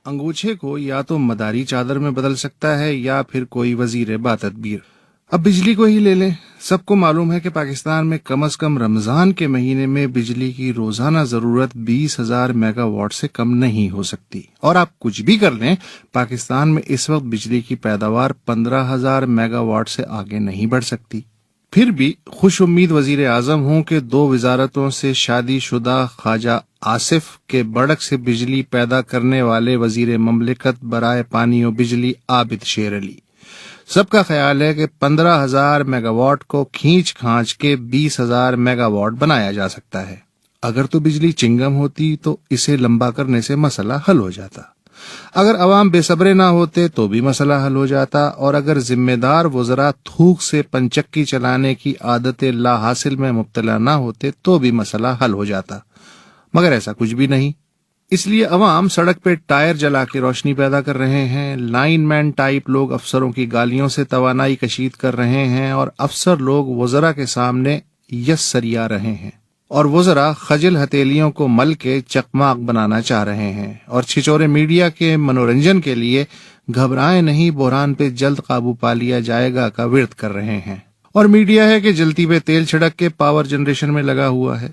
انگوچھے کو یا تو مداری چادر میں بدل سکتا ہے یا پھر کوئی وزیر باتدبیر۔ اب بجلی کو ہی لے لیں، سب کو معلوم ہے کہ پاکستان میں کم از کم رمضان کے مہینے میں بجلی کی روزانہ ضرورت 20,000 میگا واٹ سے کم نہیں ہو سکتی، اور آپ کچھ بھی کر لیں پاکستان میں اس وقت بجلی کی پیداوار 15,000 میگا واٹ سے آگے نہیں بڑھ سکتی۔ پھر بھی خوش امید وزیر اعظم ہوں کہ 2 وزارتوں سے شادی شدہ خواجہ آصف کے بڑک سے بجلی پیدا کرنے والے وزیر مملکت برائے پانی و بجلی عابد شیر علی، سب کا خیال ہے کہ 15,000 میگا واٹ کو کھینچ کھانچ کے 20,000 میگا واٹ بنایا جا سکتا ہے۔ اگر تو بجلی چنگم ہوتی تو اسے لمبا کرنے سے مسئلہ حل ہو جاتا، اگر عوام بے صبرے نہ ہوتے تو بھی مسئلہ حل ہو جاتا، اور اگر ذمہ دار وزراء تھوک سے پنچکی چلانے کی عادت لا حاصل میں مبتلا نہ ہوتے تو بھی مسئلہ حل ہو جاتا، مگر ایسا کچھ بھی نہیں۔ اس لیے عوام سڑک پہ ٹائر جلا کے روشنی پیدا کر رہے ہیں، لائن مین ٹائپ لوگ افسروں کی گالیوں سے توانائی کشید کر رہے ہیں، اور افسر لوگ وزراء کے سامنے یس سریا رہے ہیں، اور وزراء خجل ہتیلیوں کو مل کے چکماق بنانا چاہ رہے ہیں، اور چھچورے میڈیا کے منورنجن کے لیے گھبرائیں نہیں، بحران پہ جلد قابو پا لیا جائے گا کا ورد کر رہے ہیں، اور میڈیا ہے کہ جلتی پہ تیل چھڑک کے پاور جنریشن میں لگا ہوا ہے۔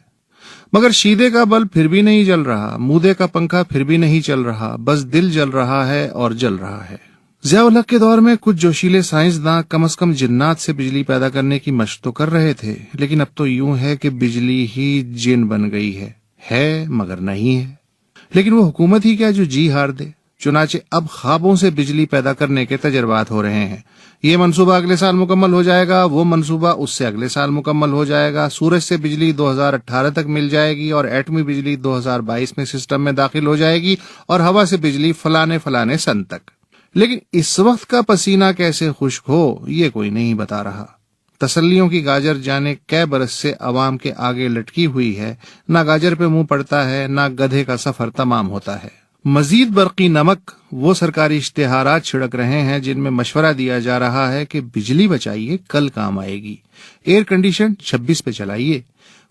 مگر شیدے کا بلب پھر بھی نہیں جل رہا، مودے کا پنکھا پھر بھی نہیں چل رہا، بس دل جل رہا ہے اور جل رہا ہے۔ ضیاء الحق کے دور میں کچھ جوشیلے سائنسداں کم از کم جنات سے بجلی پیدا کرنے کی مشق تو کر رہے تھے، لیکن اب تو یوں ہے کہ بجلی ہی جن بن گئی ہے مگر نہیں ہے۔ لیکن وہ حکومت ہی کیا جو جی ہار دے، چنانچہ اب خوابوں سے بجلی پیدا کرنے کے تجربات ہو رہے ہیں۔ یہ منصوبہ اگلے سال مکمل ہو جائے گا، وہ منصوبہ اس سے اگلے سال مکمل ہو جائے گا، سورج سے بجلی 2018 تک مل جائے گی، اور ایٹمی بجلی 2022 میں سسٹم میں داخل ہو جائے گی، اور ہوا سے بجلی فلانے سن تک۔ لیکن اس وقت کا پسینہ کیسے خشک ہو یہ کوئی نہیں بتا رہا۔ تسلیوں کی گاجر جانے کئے برس سے عوام کے آگے لٹکی ہوئی ہے، نہ گاجر پہ منہ پڑتا ہے، نہ گدھے کا سفر تمام ہوتا ہے۔ مزید برقی نمک وہ سرکاری اشتہارات چھڑک رہے ہیں جن میں مشورہ دیا جا رہا ہے کہ بجلی بچائیے، کل کام آئے گی، ایئر کنڈیشن 26 پہ چلائیے،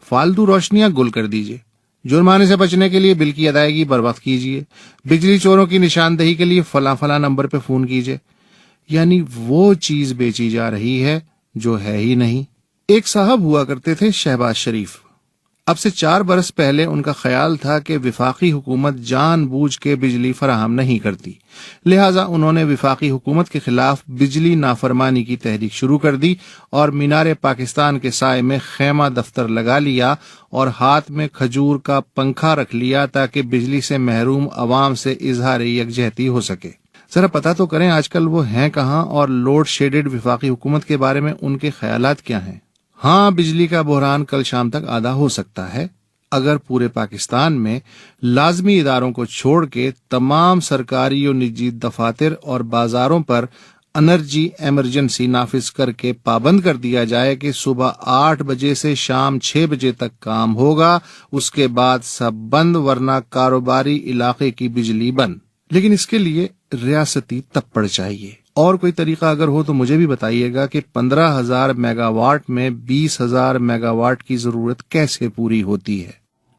فالتو روشنیاں گل کر دیجیے، جرمانے سے بچنے کے لیے بل کی ادائیگی بر وقت کیجیے، بجلی چوروں کی نشاندہی کے لیے فلاں نمبر پہ فون کیجیے۔ یعنی وہ چیز بیچی جا رہی ہے جو ہے ہی نہیں۔ ایک صاحب ہوا کرتے تھے شہباز شریف، اب سے 4 برس پہلے ان کا خیال تھا کہ وفاقی حکومت جان بوجھ کے بجلی فراہم نہیں کرتی، لہٰذا انہوں نے وفاقی حکومت کے خلاف بجلی نافرمانی کی تحریک شروع کر دی، اور مینار پاکستان کے سائے میں خیمہ دفتر لگا لیا، اور ہاتھ میں کھجور کا پنکھا رکھ لیا تاکہ بجلی سے محروم عوام سے اظہار یکجہتی ہو سکے۔ ذرا پتہ تو کریں آج کل وہ ہیں کہاں، اور لوڈ شیڈڈ وفاقی حکومت کے بارے میں ان کے خیالات کیا ہیں؟ ہاں، بجلی کا بحران کل شام تک آدھا ہو سکتا ہے اگر پورے پاکستان میں لازمی اداروں کو چھوڑ کے تمام سرکاری و نجی دفاتر اور بازاروں پر انرجی ایمرجنسی نافذ کر کے پابند کر دیا جائے کہ صبح 8 بجے سے شام 6 بجے تک کام ہوگا، اس کے بعد سب بند، ورنہ کاروباری علاقے کی بجلی بند۔ لیکن اس کے لیے ریاستی تپڑ چاہیے، اور کوئی طریقہ اگر ہو تو مجھے بھی بتائیے گا کہ 15,000 میگا واٹ میں 20,000 میگا واٹ کی ضرورت کیسے پوری ہوتی ہے۔